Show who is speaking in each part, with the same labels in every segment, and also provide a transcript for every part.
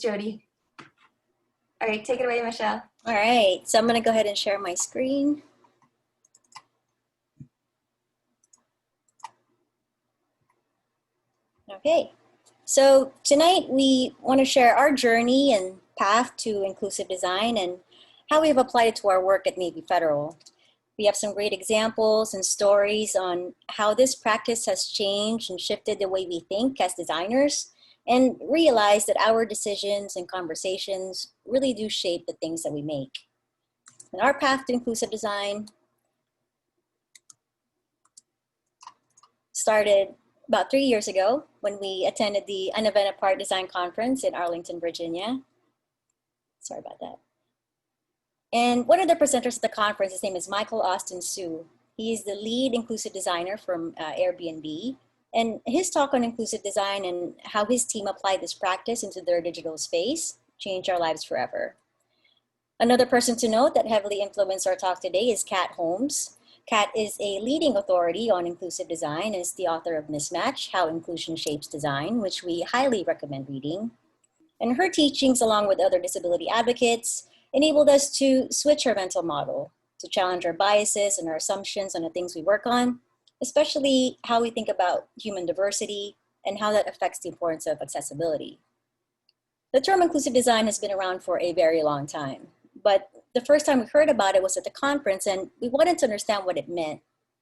Speaker 1: Jody. All right, take it away, Michelle.
Speaker 2: All right, so I'm going to go ahead and share my screen. Okay, so tonight we want to share our journey and path to inclusive design and how we have applied it to our work at Navy Federal. We have some great examples and stories on how this practice has changed and shifted the way we think as designers, and realize that our decisions and conversations really do shape the things that we make. And our path to inclusive design started about 3 years ago when we attended the An Event Apart Design Conference in Arlington, Virginia. Sorry about that. And one of the presenters at the conference, his name is Michael Austin Sue. He is the lead inclusive designer from Airbnb. And his talk on inclusive design and how his team applied this practice into their digital space changed our lives forever. Another person to note that heavily influenced our talk today is Kat Holmes. Kat is a leading authority on inclusive design and is the author of Mismatch, How Inclusion Shapes Design, which we highly recommend reading. And her teachings, along with other disability advocates, enabled us to switch our mental model, to challenge our biases and our assumptions on the things we work on, especially how we think about human diversity and how that affects the importance of accessibility. The term inclusive design has been around for a very long time, but the first time we heard about it was at the conference, and we wanted to understand what it meant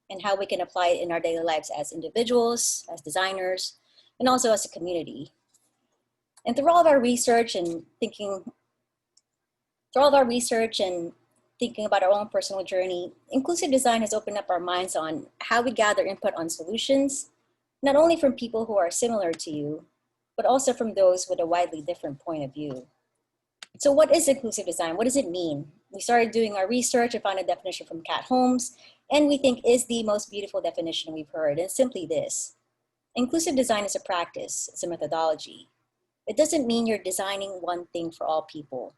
Speaker 2: and how we can apply it in our daily lives as individuals, as designers, and also as a community. And through all of our research and thinking about our own personal journey, inclusive design has opened up our minds on how we gather input on solutions, not only from people who are similar to you, but also from those with a widely different point of view. So what is inclusive design? What does it mean? We started doing our research and found a definition from Kat Holmes, and we think is the most beautiful definition we've heard. And it's simply this: inclusive design is a practice, it's a methodology. It doesn't mean you're designing one thing for all people.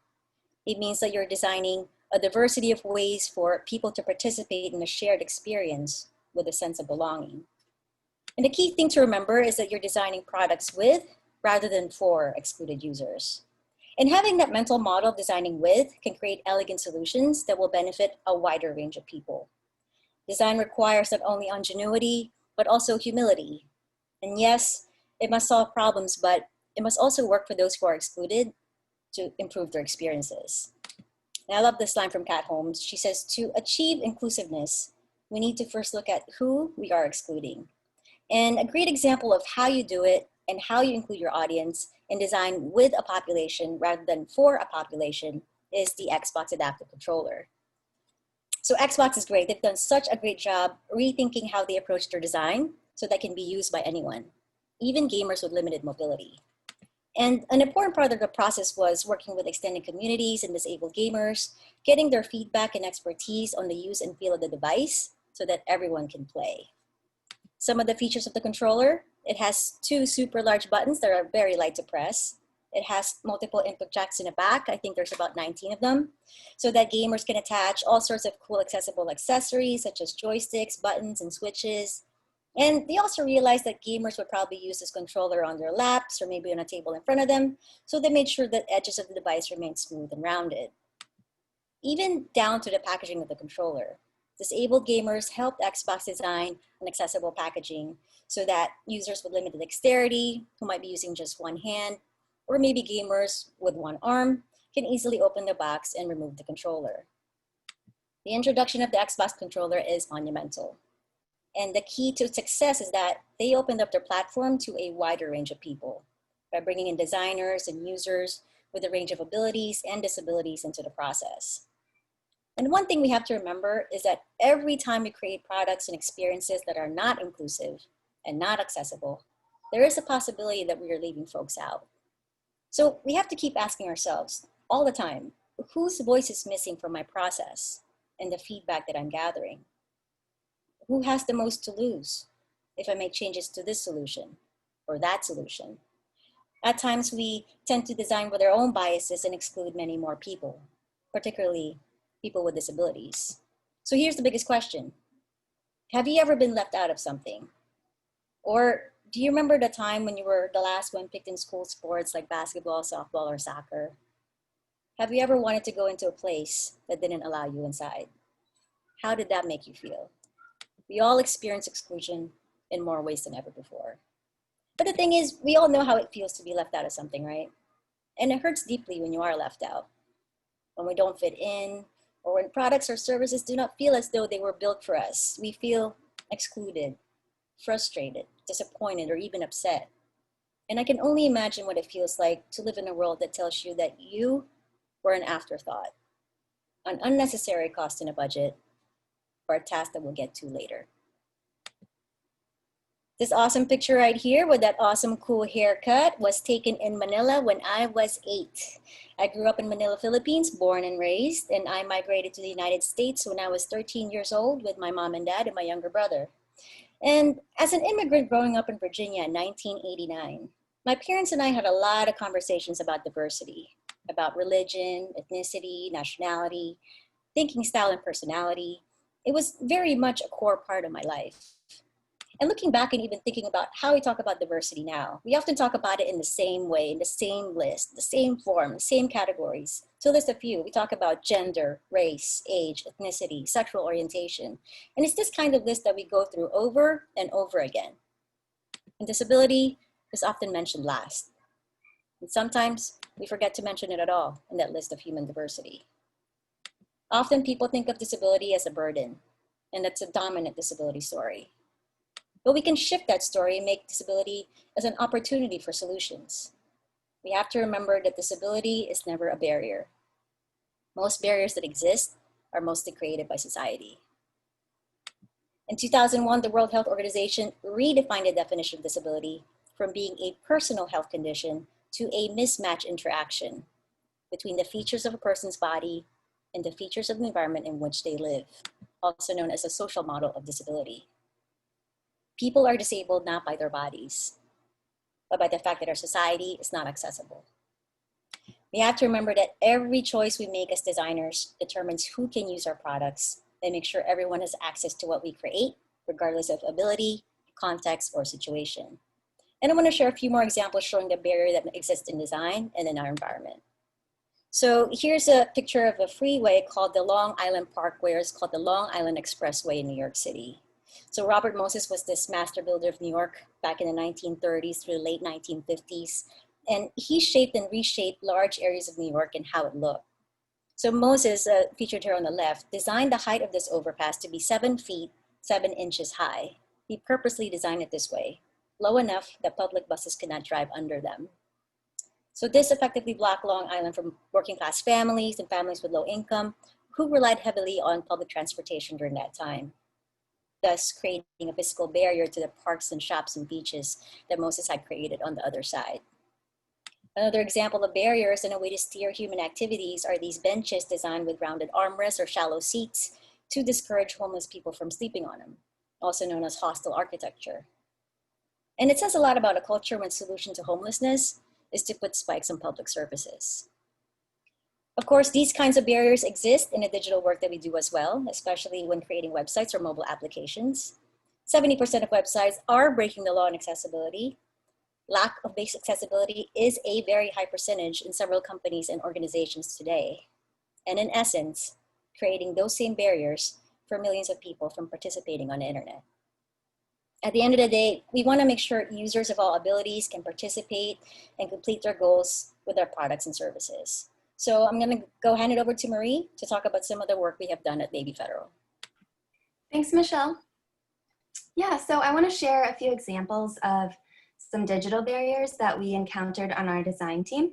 Speaker 2: It means that you're designing a diversity of ways for people to participate in a shared experience with a sense of belonging. And the key thing to remember is that you're designing products with rather than for excluded users. And having that mental model of designing with can create elegant solutions that will benefit a wider range of people. Design requires not only ingenuity, but also humility. And yes, it must solve problems, but it must also work for those who are excluded to improve their experiences. And I love this line from Kat Holmes. She says, to achieve inclusiveness, we need to first look at who we are excluding. And a great example of how you do it and how you include your audience in design with a population rather than for a population is the Xbox Adaptive Controller. So Xbox is great. They've done such a great job rethinking how they approach their design so that can be used by anyone, even gamers with limited mobility. And an important part of the process was working with extended communities and disabled gamers, getting their feedback and expertise on the use and feel of the device so that everyone can play. Some of the features of the controller: it has 2 super large buttons that are very light to press. It has multiple input jacks in the back. I think there's about 19 of them, so that gamers can attach all sorts of cool accessible accessories such as joysticks, buttons, and switches. And they also realized that gamers would probably use this controller on their laps or maybe on a table in front of them, so they made sure that edges of the device remain smooth and rounded. Even down to the packaging of the controller. Disabled gamers helped Xbox design an accessible packaging so that users with limited dexterity, who might be using just one hand, or maybe gamers with one arm, can easily open the box and remove the controller. The introduction of the Xbox controller is monumental. And the key to success is that they opened up their platform to a wider range of people by bringing in designers and users with a range of abilities and disabilities into the process. And one thing we have to remember is that every time we create products and experiences that are not inclusive and not accessible, there is a possibility that we are leaving folks out. So we have to keep asking ourselves all the time, whose voice is missing from my process and the feedback that I'm gathering? Who has the most to lose if I make changes to this solution or that solution? At times, we tend to design with our own biases and exclude many more people, particularly people with disabilities. So here's the biggest question. Have you ever been left out of something? Or Do you remember the time when you were the last one picked in school sports like basketball, softball, or soccer? Have you ever wanted to go into a place that didn't allow you inside? How did that make you feel? We all experience exclusion in more ways than ever before. But the thing is, we all know how it feels to be left out of something, right? And it hurts deeply when you are left out, when we don't fit in, or when products or services do not feel as though they were built for us. We feel excluded, frustrated, disappointed, or even upset. And I can only imagine what it feels like to live in a world that tells you that you were an afterthought, an unnecessary cost in a budget, or a task that we'll get to later. This awesome picture right here with that awesome cool haircut was taken in Manila when I was 8. I grew up in Manila, Philippines, born and raised, and I migrated to the United States when I was 13 years old with my mom and dad and my younger brother. And as an immigrant growing up in Virginia in 1989, my parents and I had a lot of conversations about diversity, about religion, ethnicity, nationality, thinking style, and personality. It was very much a core part of my life. And looking back and even thinking about how we talk about diversity now, we often talk about it in the same way, in the same list, the same form, the same categories. To list a few, we talk about gender, race, age, ethnicity, sexual orientation. And it's this kind of list that we go through over and over again. And disability is often mentioned last. And sometimes we forget to mention it at all in that list of human diversity. Often people think of disability as a burden, and that's a dominant disability story. But we can shift that story and make disability as an opportunity for solutions. We have to remember that disability is never a barrier. Most barriers that exist are mostly created by society. In 2001, the World Health Organization redefined the definition of disability from being a personal health condition to a mismatch interaction between the features of a person's body and the features of the environment in which they live, also known as a social model of disability. People are disabled not by their bodies, but by the fact that our society is not accessible. We have to remember that every choice we make as designers determines who can use our products and make sure everyone has access to what we create, regardless of ability, context, or situation. And I want to share a few more examples showing the barrier that exists in design and in our environment. So here's a picture of a freeway called the Long Island Parkway, or it's called the Long Island Expressway in New York City. So Robert Moses was this master builder of New York back in the 1930s through the late 1950s. And he shaped and reshaped large areas of New York and how it looked. So Moses, featured here on the left, designed the height of this overpass to be 7 feet, 7 inches high. He purposely designed it this way, low enough that public buses could not drive under them. So this effectively blocked Long Island from working class families and families with low income who relied heavily on public transportation during that time, thus creating a physical barrier to the parks and shops and beaches that Moses had created on the other side. Another example of barriers and a way to steer human activities are these benches designed with rounded armrests or shallow seats to discourage homeless people from sleeping on them, also known as hostile architecture. And it says a lot about a culture when solution to homelessness is to put spikes on public services. Of course, these kinds of barriers exist in the digital work that we do as well, especially when creating websites or mobile applications. 70% of websites are breaking the law on accessibility. Lack of basic accessibility is a very high percentage in several companies and organizations today. And in essence, creating those same barriers for millions of people from participating on the internet. At the end of the day, we want to make sure users of all abilities can participate and complete their goals with our products and services. So I'm going to go hand it over to Marie to talk about some of the work we have done at Navy Federal.
Speaker 1: Thanks, Michelle. Yeah, so I want to share a few examples of some digital barriers that we encountered on our design team.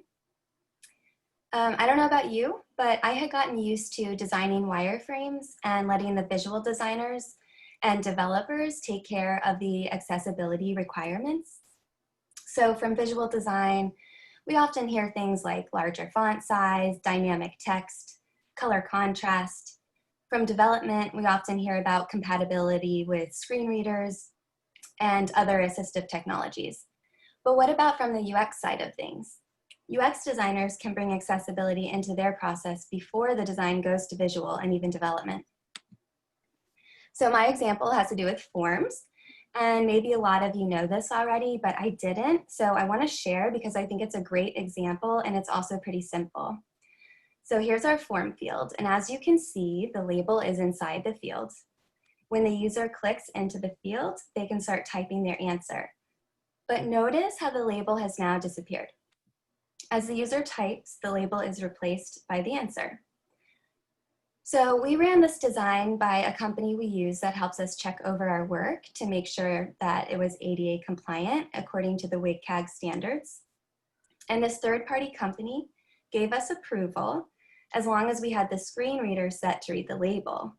Speaker 1: I don't know about you, but I had gotten used to designing wireframes and letting the visual designers and developers take care of the accessibility requirements. So from visual design, we often hear things like larger font size, dynamic text, color contrast. From development, we often hear about compatibility with screen readers and other assistive technologies. But what about from the UX side of things? UX designers can bring accessibility into their process before the design goes to visual and even development. So my example has to do with forms. And maybe a lot of you know this already, but I didn't. So I want to share because I think it's a great example and it's also pretty simple. So here's our form field. And as you can see, the label is inside the field. When the user clicks into the field, they can start typing their answer. But notice how the label has now disappeared. As the user types, the label is replaced by the answer. So we ran this design by a company we use that helps us check over our work to make sure that it was ADA compliant according to the WCAG standards. And this third-party company gave us approval as long as we had the screen reader set to read the label.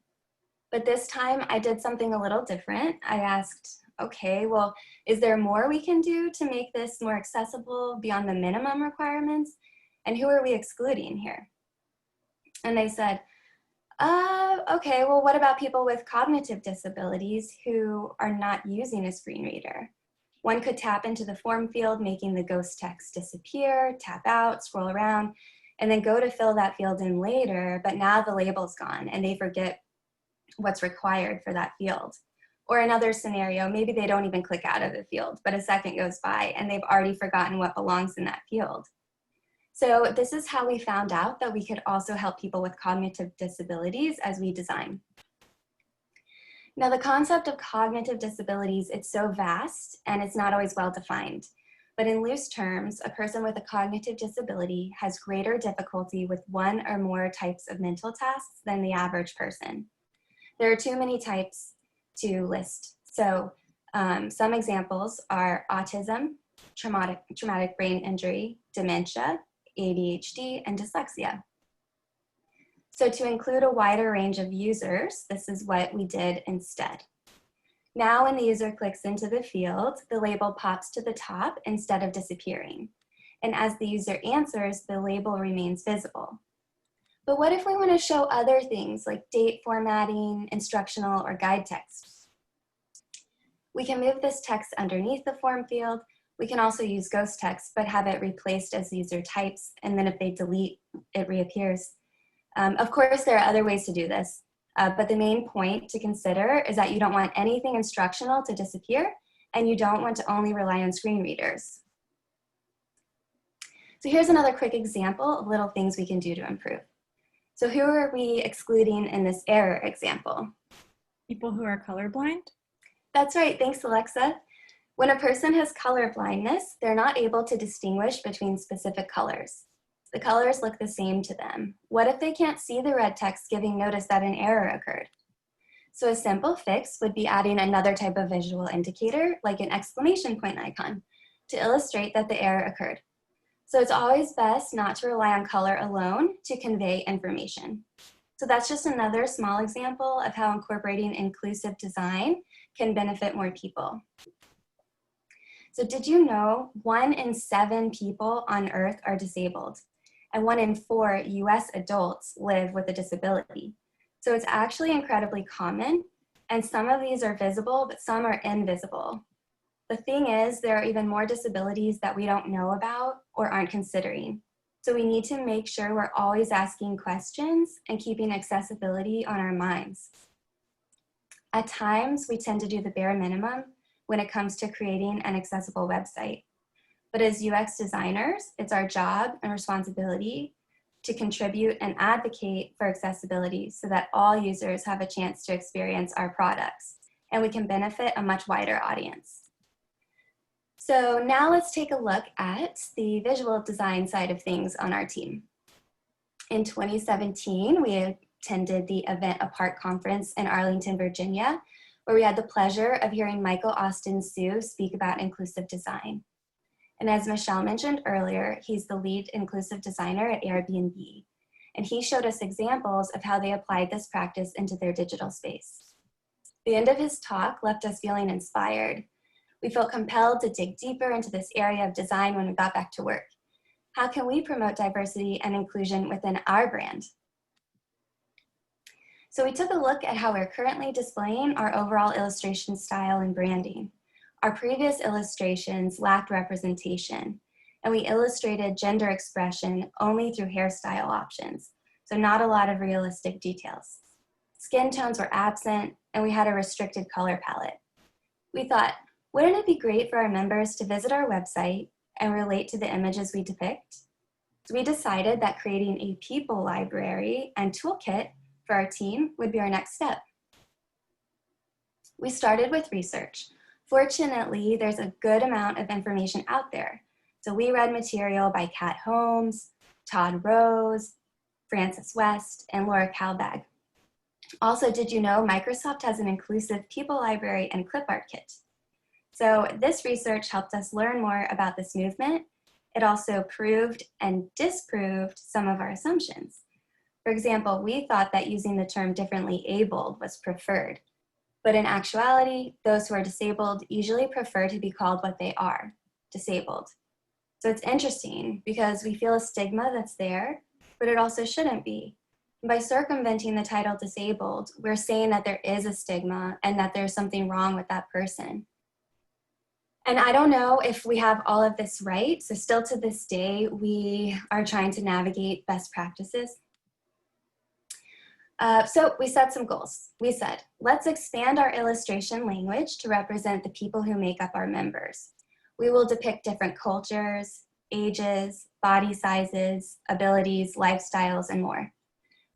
Speaker 1: But this time I did something a little different. I asked, okay, well, is there more we can do to make this more accessible beyond the minimum requirements? And who are we excluding here? And they said, okay, well, what about people with cognitive disabilities who are not using a screen reader? One could tap into the form field, making the ghost text disappear, tap out, scroll around, and then go to fill that field in later, but now the label's gone and they forget what's required for that field. Or another scenario, maybe they don't even click out of the field, but a second goes by and they've already forgotten what belongs in that field. So this is how we found out that we could also help people with cognitive disabilities as we design. Now the concept of cognitive disabilities, it's so vast and it's not always well defined. But in loose terms, a person with a cognitive disability has greater difficulty with one or more types of mental tasks than the average person. There are too many types to list. So some examples are autism, traumatic brain injury, dementia, ADHD, and dyslexia. So to include a wider range of users, this is what we did instead. Now when the user clicks into the field, the label pops to the top instead of disappearing. And as the user answers, the label remains visible. But what if we want to show other things like date formatting, instructional, or guide text? We can move this text underneath the form field. We can also use ghost text, but have it replaced as the user types, and then if they delete, it reappears. Of course, there are other ways to do this, but the main point to consider is that you don't want anything instructional to disappear, and you don't want to only rely on screen readers. So here's another quick example of little things we can do to improve. So who are we excluding in this error example?
Speaker 3: People who are colorblind?
Speaker 1: That's right, thanks Alexa. When a person has color blindness, they're not able to distinguish between specific colors. The colors look the same to them. What if they can't see the red text giving notice that an error occurred? So a simple fix would be adding another type of visual indicator, like an exclamation point icon, to illustrate that the error occurred. So it's always best not to rely on color alone to convey information. So that's just another small example of how incorporating inclusive design can benefit more people. So did you know 1 in 7 people on Earth are disabled, and 1 in 4 US adults live with a disability? So it's actually incredibly common, and some of these are visible, but some are invisible. The thing is, there are even more disabilities that we don't know about or aren't considering. So we need to make sure we're always asking questions and keeping accessibility on our minds. At times, we tend to do the bare minimum when it comes to creating an accessible website. But as UX designers, it's our job and responsibility to contribute and advocate for accessibility so that all users have a chance to experience our products, and we can benefit a much wider audience. So now let's take a look at the visual design side of things on our team. In 2017, we attended the Event Apart conference in Arlington, Virginia, where we had the pleasure of hearing Michael Austin Sue speak about inclusive design. And as Michelle mentioned earlier, he's the lead inclusive designer at Airbnb. And he showed us examples of how they applied this practice into their digital space. The end of his talk left us feeling inspired. We felt compelled to dig deeper into this area of design when we got back to work. How can we promote diversity and inclusion within our brand? So we took a look at how we're currently displaying our overall illustration style and branding. Our previous illustrations lacked representation, and we illustrated gender expression only through hairstyle options, so not a lot of realistic details. Skin tones were absent, and we had a restricted color palette. We thought, wouldn't it be great for our members to visit our website and relate to the images we depict? So we decided that creating a people library and toolkit for our team would be our next step. We started with research. Fortunately, there's a good amount of information out there. So we read material by Kat Holmes, Todd Rose, Frances West, and Laura Kalbag. Also, did you know Microsoft has an inclusive people library and clip art kit? So this research helped us learn more about this movement. It also proved and disproved some of our assumptions. For example, we thought that using the term differently abled was preferred, but in actuality, those who are disabled usually prefer to be called what they are, disabled. So it's interesting because we feel a stigma that's there, but it also shouldn't be. And by circumventing the title disabled, we're saying that there is a stigma and that there's something wrong with that person. And I don't know if we have all of this right, so still to this day, we are trying to navigate best practices. So we set some goals. We said, let's expand our illustration language to represent the people who make up our members. We will depict different cultures, ages, body sizes, abilities, lifestyles, and more.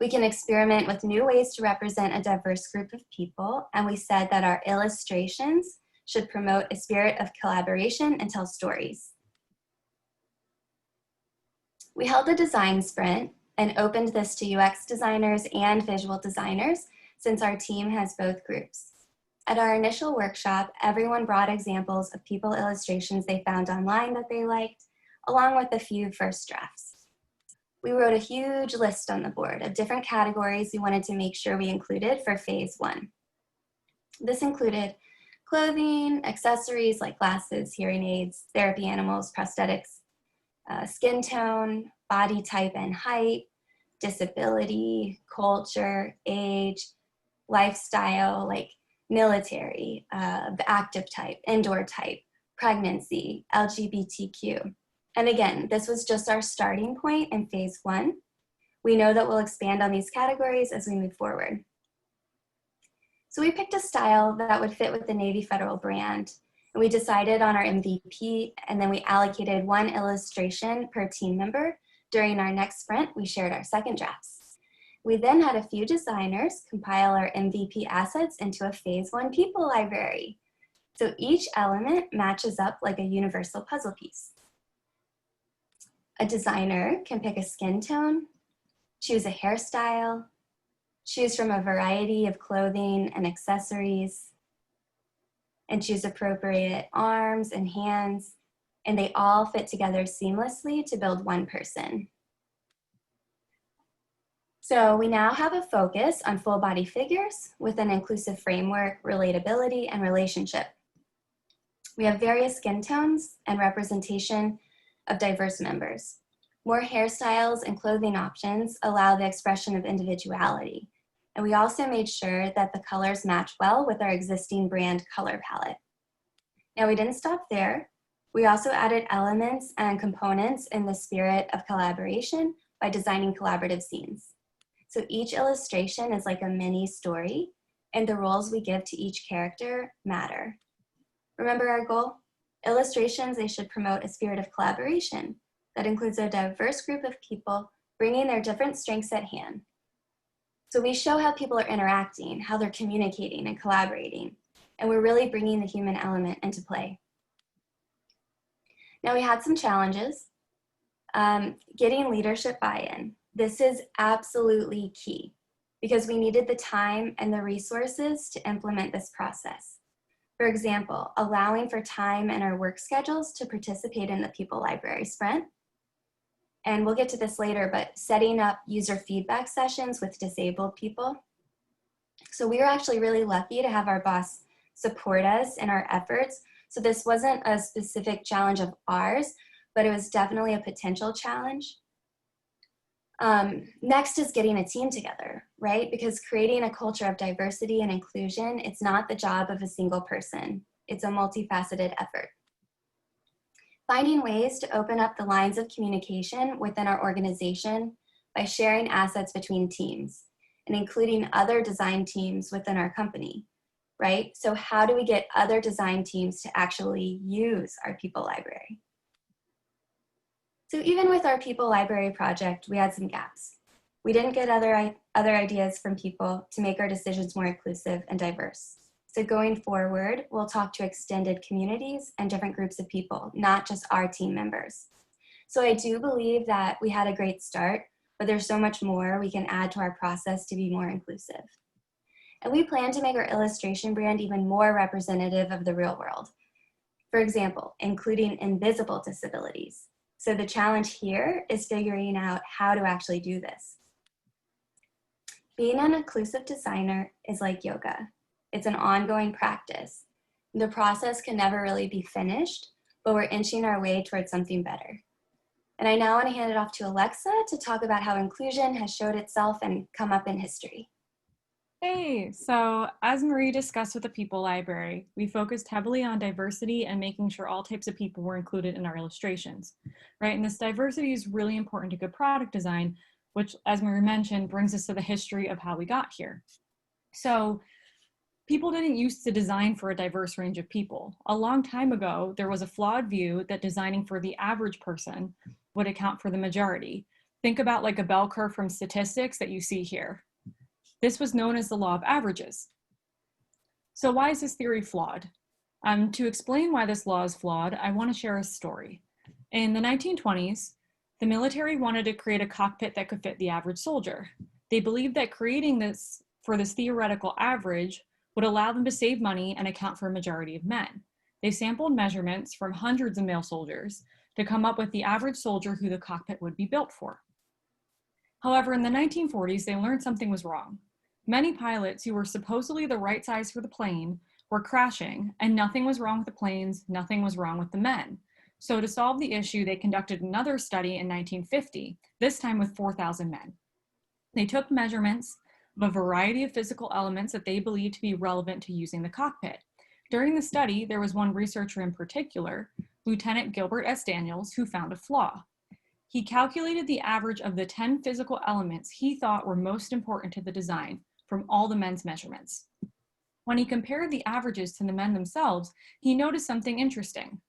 Speaker 1: We can experiment with new ways to represent a diverse group of people, and we said that our illustrations should promote a spirit of collaboration and tell stories. We held a design sprint and opened this to UX designers and visual designers since our team has both groups. At our initial workshop, everyone brought examples of people illustrations they found online that they liked, along with a few first drafts. We wrote a huge list on the board of different categories we wanted to make sure we included for phase 1. This included clothing, accessories like glasses, hearing aids, therapy animals, prosthetics, skin tone, body type and height, disability, culture, age, lifestyle like military, the active type, indoor type, pregnancy, LGBTQ. And again, this was just our starting point in phase 1. We know that we'll expand on these categories as we move forward. So we picked a style that would fit with the Navy Federal brand, and we decided on our MVP, and then we allocated 1 illustration per team member. During our next sprint, we shared our second drafts. We then had a few designers compile our MVP assets into a phase 1 people library. So each element matches up like a universal puzzle piece. A designer can pick a skin tone, choose a hairstyle, choose from a variety of clothing and accessories, and choose appropriate arms and hands, and they all fit together seamlessly to build one person. So we now have a focus on full body figures with an inclusive framework, relatability, and relationship. We have various skin tones and representation of diverse members. More hairstyles and clothing options allow the expression of individuality. And we also made sure that the colors match well with our existing brand color palette. Now we didn't stop there. We also added elements and components in the spirit of collaboration by designing collaborative scenes. So each illustration is like a mini story, and the roles we give to each character matter. Remember our goal? Illustrations, they should promote a spirit of collaboration that includes a diverse group of people bringing their different strengths at hand. So we show how people are interacting, how they're communicating and collaborating, and we're really bringing the human element into play. Now we had some challenges. Getting leadership buy-in. This is absolutely key because we needed the time and the resources to implement this process. For example, allowing for time in our work schedules to participate in the People Library Sprint. And we'll get to this later, but setting up user feedback sessions with disabled people. So we were actually really lucky to have our boss support us in our efforts. So this wasn't a specific challenge of ours, but it was definitely a potential challenge. Next is getting a team together, right? Because creating a culture of diversity and inclusion, it's not the job of a single person. It's a multifaceted effort. Finding ways to open up the lines of communication within our organization by sharing assets between teams and including other design teams within our company. right? So how do we get other design teams to actually use our people library? So even with our people library project, we had some gaps. We didn't get other ideas from people to make our decisions more inclusive and diverse. So going forward, we'll talk to extended communities and different groups of people, not just our team members. So I do believe that we had a great start, but there's so much more we can add to our process to be more inclusive. And we plan to make our illustration brand even more representative of the real world. For example, including invisible disabilities. So the challenge here is figuring out how to actually do this. Being an inclusive designer is like yoga. It's an ongoing practice. The process can never really be finished, but we're inching our way towards something better. And I now want to hand it off to Alexa to talk about how inclusion has showed itself and come up in history.
Speaker 3: Hey, so as Marie discussed with the People Library, we focused heavily on diversity and making sure all types of people were included in our illustrations, right? And this diversity is really important to good product design, which, as Marie mentioned, brings us to the history of how we got here. So people didn't used to design for a diverse range of people. A long time ago, there was a flawed view that designing for the average person would account for the majority. Think about like a bell curve from statistics that you see here. This was known as the law of averages. So why is this theory flawed? To explain why this law is flawed, I want to share a story. In the 1920s, the military wanted to create a cockpit that could fit the average soldier. They believed that creating this for this theoretical average would allow them to save money and account for a majority of men. They sampled measurements from hundreds of male soldiers to come up with the average soldier who the cockpit would be built for. However, in the 1940s, they learned something was wrong. Many pilots who were supposedly the right size for the plane were crashing, and nothing was wrong with the planes, nothing was wrong with the men. So to solve the issue, they conducted another study in 1950, this time with 4,000 men. They took measurements of a variety of physical elements that they believed to be relevant to using the cockpit. During the study, there was one researcher in particular, Lieutenant Gilbert S. Daniels, who found a flaw. He calculated the average of the 10 physical elements he thought were most important to the design from all the men's measurements. When he compared the averages to the men themselves, he noticed something interesting.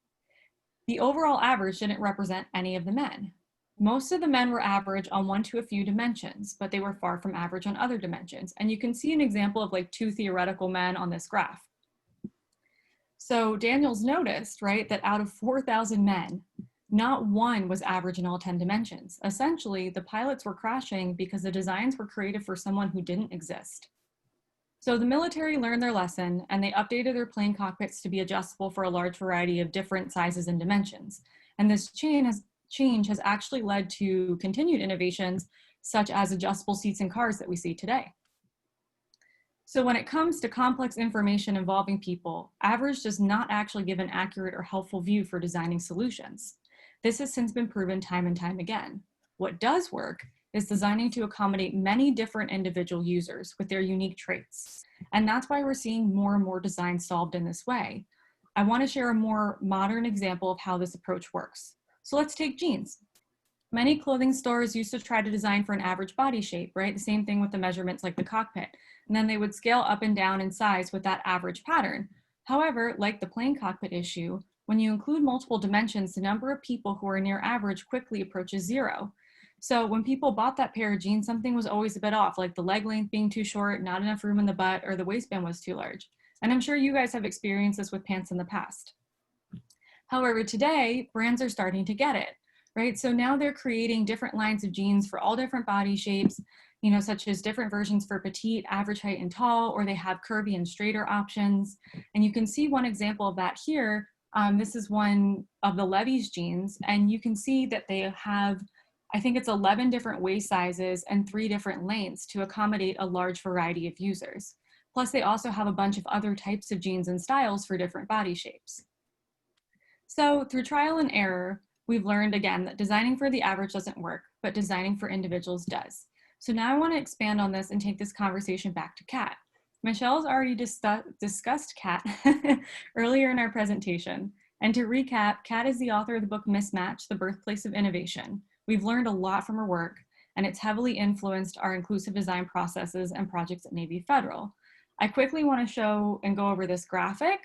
Speaker 3: The overall average didn't represent any of the men. Most of the men were average on one to a few dimensions, but they were far from average on other dimensions. And you can see an example of like two theoretical men on this graph. So Daniels noticed, right, that out of 4,000 men, not one was average in all 10 dimensions. Essentially, the pilots were crashing because the designs were created for someone who didn't exist. So the military learned their lesson, and they updated their plane cockpits to be adjustable for a large variety of different sizes and dimensions. And this change has actually led to continued innovations, such as adjustable seats in cars that we see today. So when it comes to complex information involving people, average does not actually give an accurate or helpful view for designing solutions. This has since been proven time and time again. What does work is designing to accommodate many different individual users with their unique traits. And that's why we're seeing more and more designs solved in this way. I want to share a more modern example of how this approach works. So let's take jeans. Many clothing stores used to try to design for an average body shape, right? The same thing with the measurements like the cockpit. And then they would scale up and down in size with that average pattern. However, like the plane cockpit issue, when you include multiple dimensions, the number of people who are near average quickly approaches zero. So when people bought that pair of jeans, something was always a bit off, like the leg length being too short, not enough room in the butt, or the waistband was too large. And I'm sure you guys have experienced this with pants in the past. However, today, brands are starting to get it, right? So now they're creating different lines of jeans for all different body shapes, you know, such as different versions for petite, average height, and tall, or they have curvy and straighter options. And you can see one example of that here. This is one of the Levi's jeans, and you can see that they have, I think it's 11 different waist sizes and 3 different lengths to accommodate a large variety of users. Plus, they also have a bunch of other types of jeans and styles for different body shapes. So through trial and error, we've learned again that designing for the average doesn't work, but designing for individuals does. So now I want to expand on this and take this conversation back to Kat. Michelle's already discussed Kat earlier in our presentation. And to recap, Kat is the author of the book Mismatch, The Birthplace of Innovation. We've learned a lot from her work, and it's heavily influenced our inclusive design processes and projects at Navy Federal. I quickly want to show and go over this graphic.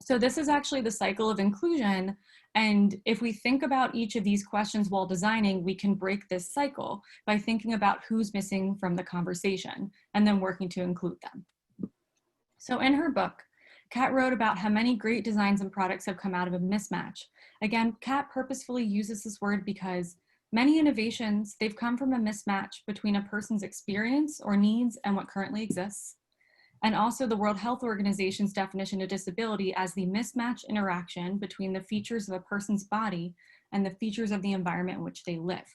Speaker 3: So this is actually the cycle of inclusion. And if we think about each of these questions while designing, we can break this cycle by thinking about who's missing from the conversation and then working to include them. So in her book, Kat wrote about how many great designs and products have come out of a mismatch. Again, Kat purposefully uses this word because many innovations, they've come from a mismatch between a person's experience or needs and what currently exists, and also the World Health Organization's definition of disability as the mismatch interaction between the features of a person's body and the features of the environment in which they live.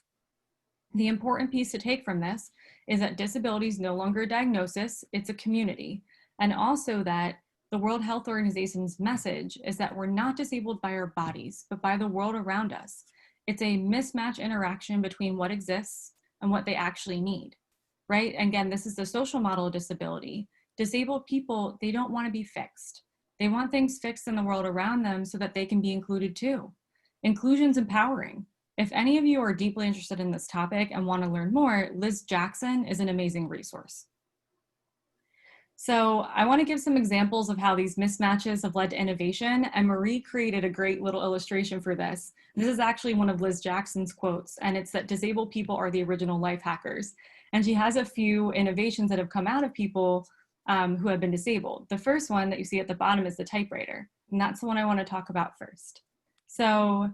Speaker 3: The important piece to take from this is that disability is no longer a diagnosis, it's a community. And also that the World Health Organization's message is that we're not disabled by our bodies, but by the world around us. It's a mismatch interaction between what exists and what they actually need, right? Again, this is the social model of disability. Disabled people, they don't want to be fixed. They want things fixed in the world around them so that they can be included too. Inclusion's empowering. If any of you are deeply interested in this topic and want to learn more, Liz Jackson is an amazing resource. So I want to give some examples of how these mismatches have led to innovation, and Marie created a great little illustration for this. This is actually one of Liz Jackson's quotes, and it's that disabled people are the original life hackers. And she has a few innovations that have come out of people who have been disabled. The first one that you see at the bottom is the typewriter, and that's the one I want to talk about first. So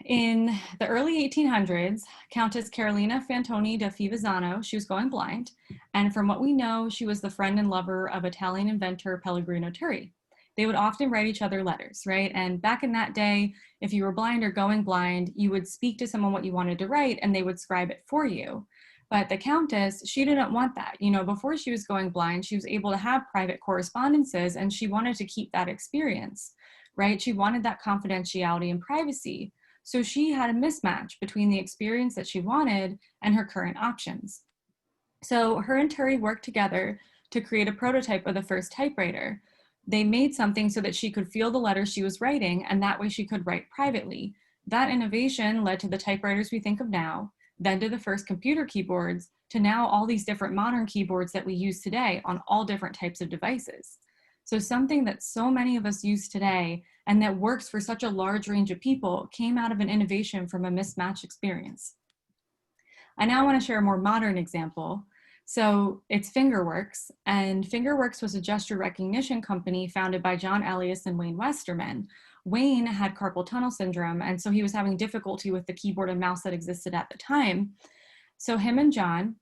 Speaker 3: in the early 1800s, Countess Carolina Fantoni da Fivizzano, she was going blind, and from what we know, she was the friend and lover of Italian inventor Pellegrino Turri. They would often write each other letters, right? And back in that day, if you were blind or going blind, you would speak to someone what you wanted to write and they would scribe it for you. But the Countess, she didn't want that. You know, before she was going blind, she was able to have private correspondences and she wanted to keep that experience, right? She wanted that confidentiality and privacy. So she had a mismatch between the experience that she wanted and her current options. So her and Turri worked together to create a prototype of the first typewriter. They made something so that she could feel the letters she was writing, and that way she could write privately. That innovation led to the typewriters we think of now, then to the first computer keyboards, to now all these different modern keyboards that we use today on all different types of devices. So something that so many of us use today and that works for such a large range of people came out of an innovation from a mismatched experience. I now want to share a more modern example. So it's Fingerworks, and Fingerworks was a gesture recognition company founded by John Elias and Wayne Westerman. Wayne had carpal tunnel syndrome, and so he was having difficulty with the keyboard and mouse that existed at the time. So him and John,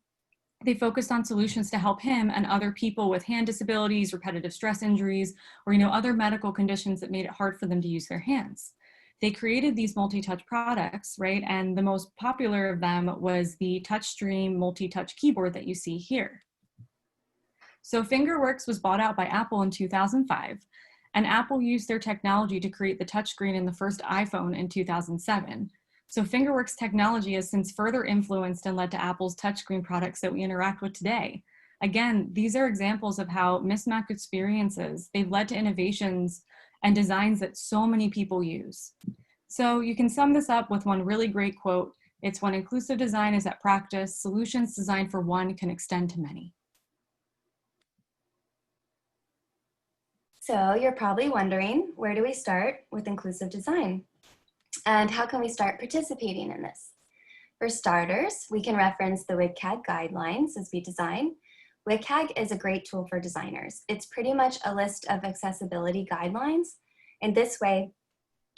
Speaker 3: they focused on solutions to help him and other people with hand disabilities, repetitive stress injuries, or other medical conditions that made it hard for them to use their hands. They created these multi-touch products, right? And the most popular of them was the TouchStream multi-touch keyboard that you see here. So Fingerworks was bought out by Apple in 2005, and Apple used their technology to create the touchscreen in the first iPhone in 2007. So Fingerworks technology has since further influenced and led to Apple's touchscreen products that we interact with today. Again, these are examples of how mismatched experiences, they've led to innovations and designs that so many people use. So you can sum this up with one really great quote. It's when inclusive design is at practice, solutions designed for one can extend to many.
Speaker 1: So you're probably wondering, where do we start with inclusive design? And how can we start participating in this? For starters, we can reference the WCAG guidelines as we design. WCAG is a great tool for designers. It's pretty much a list of accessibility guidelines. And this way,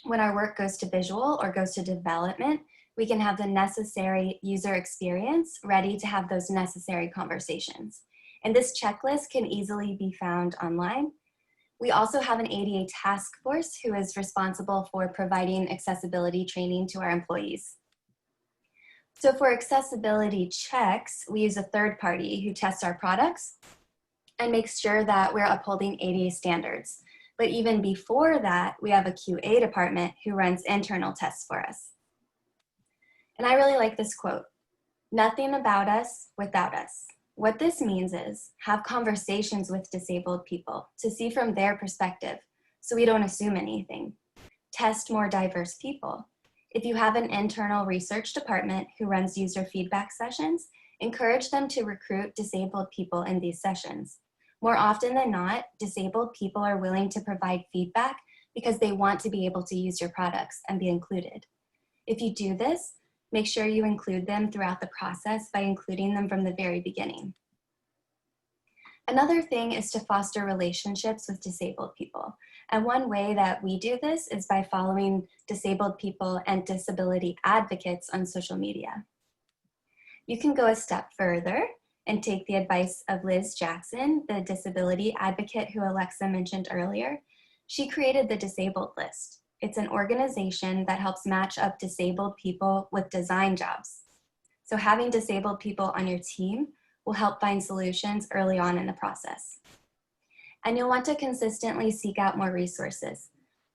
Speaker 1: when our work goes to visual or goes to development, we can have the necessary user experience ready to have those necessary conversations. And this checklist can easily be found online. We also have an ADA task force who is responsible for providing accessibility training to our employees. So for accessibility checks, we use a third party who tests our products and makes sure that we're upholding ADA standards. But even before that, we have a QA department who runs internal tests for us. And I really like this quote, "Nothing about us without us." What this means is have conversations with disabled people to see from their perspective so we don't assume anything. Test more diverse people. If you have an internal research department who runs user feedback sessions, encourage them to recruit disabled people in these sessions. More often than not, disabled people are willing to provide feedback because they want to be able to use your products and be included. If you do this, make sure you include them throughout the process by including them from the very beginning. Another thing is to foster relationships with disabled people. And one way that we do this is by following disabled people and disability advocates on social media. You can go a step further and take the advice of Liz Jackson, the disability advocate who Alexa mentioned earlier. She created the Disabled List. It's an organization that helps match up disabled people with design jobs. So having disabled people on your team will help find solutions early on in the process. And you'll want to consistently seek out more resources.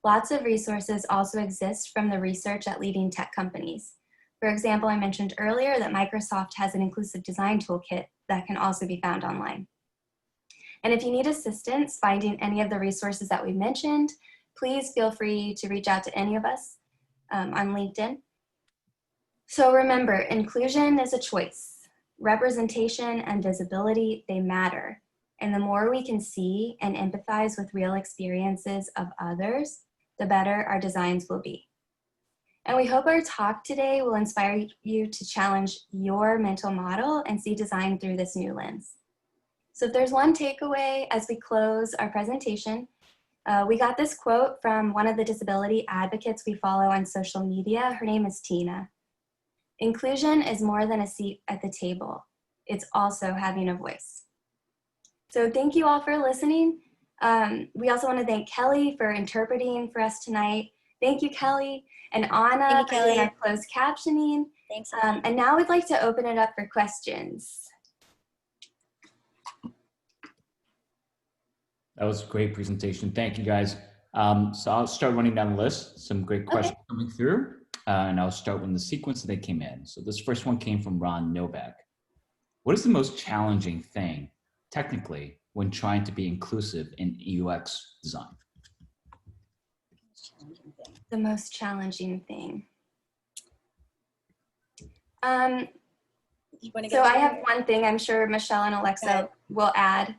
Speaker 1: Lots of resources also exist from the research at leading tech companies. For example, I mentioned earlier that Microsoft has an inclusive design toolkit that can also be found online. And if you need assistance finding any of the resources that we mentioned, please feel free to reach out to any of us on LinkedIn. So remember, inclusion is a choice. Representation and visibility, they matter. And the more we can see and empathize with real experiences of others, the better our designs will be. And we hope our talk today will inspire you to challenge your mental model and see design through this new lens. So if there's one takeaway as we close our presentation, we got this quote from one of the disability advocates we follow on social media. Her name is Tina. Inclusion is more than a seat at the table. It's also having a voice. So thank you all for listening. We also want to thank Kelly for interpreting for us tonight. Thank you, Kelly. And Anna for doing our closed captioning.
Speaker 2: Thanks.
Speaker 1: And now we'd like to open it up for questions.
Speaker 4: That was a great presentation. Thank you, guys. So I'll start running down the list. Some great questions coming through. And I'll start with the sequence that they came in. So this first one came from Ron Novak. What is the most challenging thing, technically, when trying to be inclusive in UX design?
Speaker 1: The most challenging thing. So I have one thing I'm sure Michelle and Alexa will add.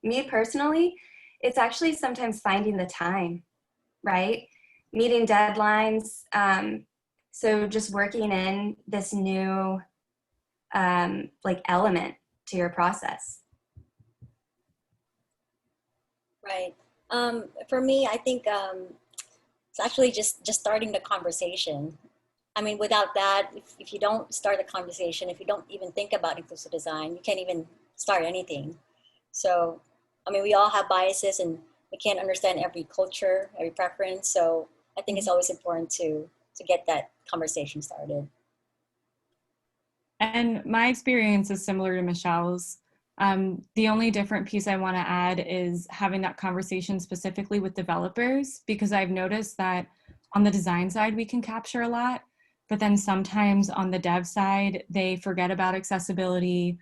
Speaker 1: Me personally, it's actually sometimes finding the time, right? Meeting deadlines. So just working in this new like element to your process.
Speaker 2: Right. For me, I think it's actually just starting the conversation. I mean, without that, if you don't start the conversation, if you don't even think about inclusive design, you can't even start anything. So, I mean, we all have biases and we can't understand every culture, every preference. So I think it's always important to get that conversation started.
Speaker 3: And my experience is similar to Michelle's. The only different piece I want to add is having that conversation specifically with developers, because I've noticed that on the design side, we can capture a lot, but then sometimes on the dev side, they forget about accessibility,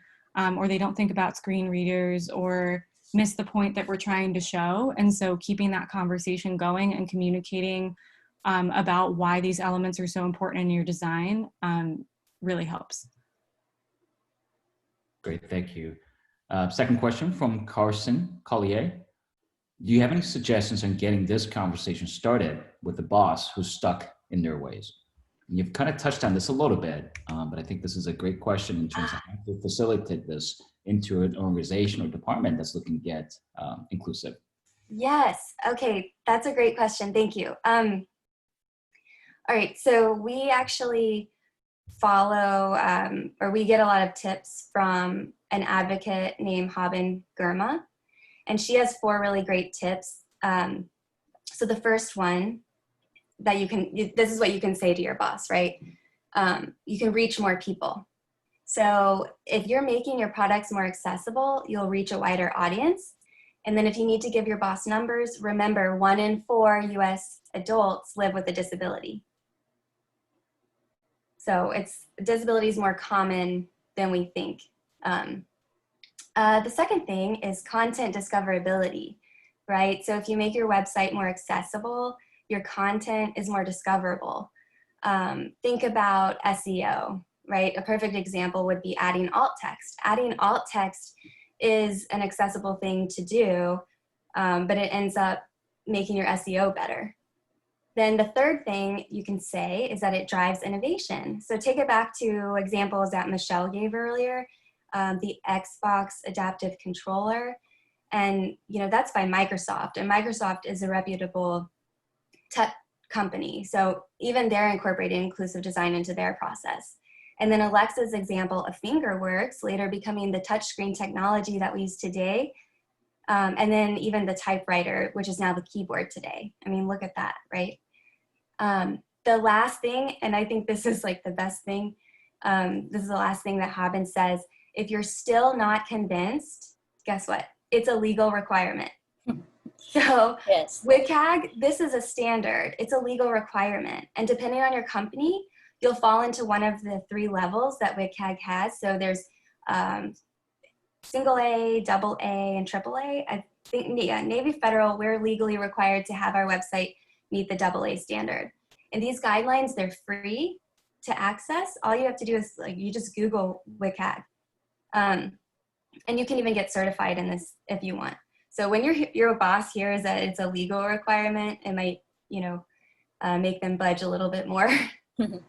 Speaker 3: or they don't think about screen readers or miss the point that we're trying to show. And so keeping that conversation going and communicating about why these elements are so important in your design really helps.
Speaker 4: Great, thank you. Second question from Carson Collier. Do you have any suggestions on getting this conversation started with the boss who's stuck in their ways? And you've kind of touched on this a little bit, but I think this is a great question in terms of how to facilitate this into an organization or department that's looking to get inclusive.
Speaker 1: Yes, okay, that's a great question, thank you. All right, so we actually follow, or we get a lot of tips from an advocate named Haben Girma, and she has 4 really great tips. So the first one that this is what you can say to your boss, right? You can reach more people. So if you're making your products more accessible, you'll reach a wider audience. And then if you need to give your boss numbers, remember 1 in 4 US adults live with a disability. So disability is more common than we think. The second thing is content discoverability, right? So if you make your website more accessible, your content is more discoverable. Think about SEO, right? A perfect example would be adding alt text. Adding alt text is an accessible thing to do, but it ends up making your SEO better. Then the third thing you can say is that it drives innovation. So take it back to examples that Michelle gave earlier, the Xbox adaptive controller. And that's by Microsoft, and Microsoft is a reputable tech company. So even they're incorporating inclusive design into their process. And then Alexa's example of Fingerworks later becoming the touchscreen technology that we use today. And then even the typewriter, which is now the keyboard today. I mean, look at that, right? The last thing, and I think this is like the best thing, this is the last thing that Hobbins says, if you're still not convinced, guess what? It's a legal requirement. So
Speaker 2: Yes.
Speaker 1: WCAG, this is a standard. It's a legal requirement. And depending on your company, you'll fall into one of the 3 levels that WCAG has. So there's single A, double A, and triple A. I think, yeah, Navy Federal, we're legally required to have our website meet the double A standard. And these guidelines, they're free to access. All you have to do is you just Google WCAG. And you can even get certified in this if you want. So when your boss hears that it's a legal requirement, it might, make them budge a little bit more.
Speaker 4: No,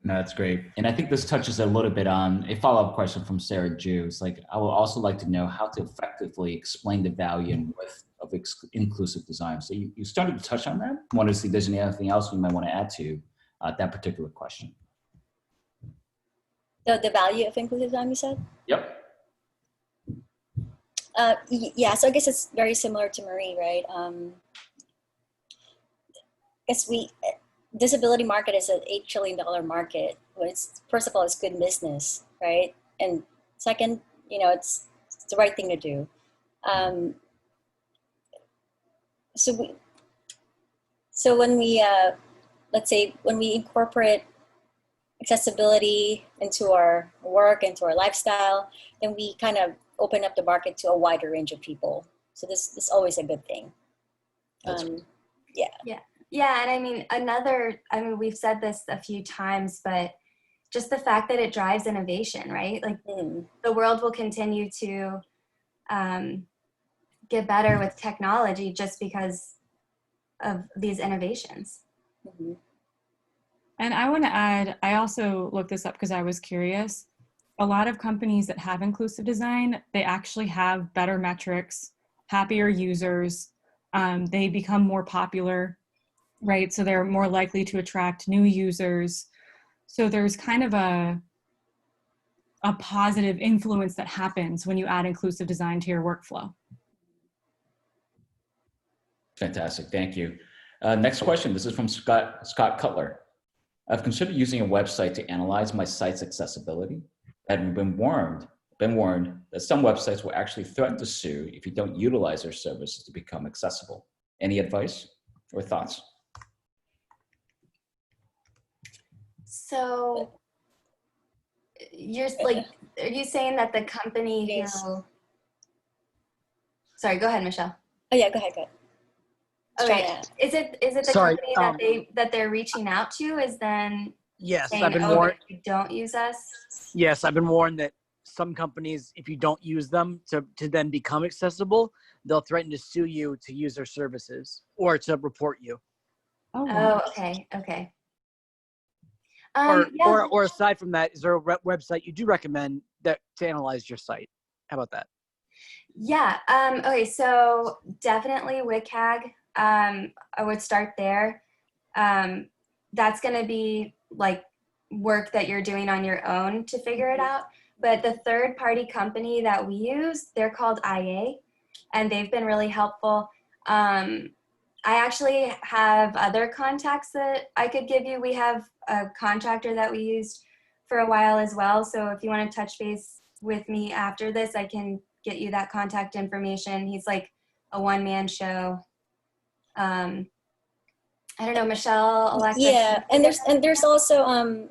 Speaker 4: that's great. And I think this touches a little bit on a follow-up question from Sarah Jew. It's like, I would also like to know how to effectively explain the value and worth of inclusive design. So you started to touch on that. I want to see if there's anything else we might want to add to that particular question.
Speaker 2: The value of inclusive design, you said?
Speaker 4: Yep.
Speaker 2: Yeah, so I guess it's very similar to Marie, right? Guess disability market is an $8 trillion market. First of all, it's good business, right? And second, it's the right thing to do. So when we, let's say, when we incorporate accessibility into our work, into our lifestyle, then we kind of open up the market to a wider range of people. So this is always a good thing.
Speaker 1: Yeah, and I mean, we've said this a few times, but just the fact that it drives innovation, right? Like the world will continue to get better with technology just because of these innovations.
Speaker 2: Mm-hmm.
Speaker 3: And I want to add, I also looked this up because I was curious. A lot of companies that have inclusive design, they actually have better metrics, happier users, they become more popular, right? So they're more likely to attract new users. So there's kind of a positive influence that happens when you add inclusive design to your workflow.
Speaker 4: Fantastic, thank you. Next question, this is from Scott Cutler. I've considered using a website to analyze my site's accessibility. I've been warned that some websites will actually threaten to sue if you don't utilize their services to become accessible. Any advice or thoughts?
Speaker 1: So you're like, are you saying that the company who, sorry, go ahead, Michelle.
Speaker 2: Oh yeah, go ahead.
Speaker 1: Okay, is it the
Speaker 5: Sorry,
Speaker 1: company that they're reaching out to is then
Speaker 5: Yes,
Speaker 1: saying,
Speaker 5: I've been warned.
Speaker 1: You don't use us?
Speaker 5: Yes, I've been warned that some companies, if you don't use them to then become accessible, they'll threaten to sue you to use their services or to report you.
Speaker 3: Oh, wow.
Speaker 1: Oh, okay.
Speaker 5: Or aside from that, is there a website you do recommend that to analyze your site? How about that?
Speaker 1: Yeah. Okay. So definitely WCAG. I would start there. That's going to be like work that you're doing on your own to figure it out. But the third-party company that we use, they're called IA, and they've been really helpful. I actually have other contacts that I could give you. We have a contractor that we used for a while as well. So if you want to touch base with me after this, I can get you that contact information. He's like a one-man show. I don't know, Michelle, Alexa.
Speaker 2: Yeah, and there's also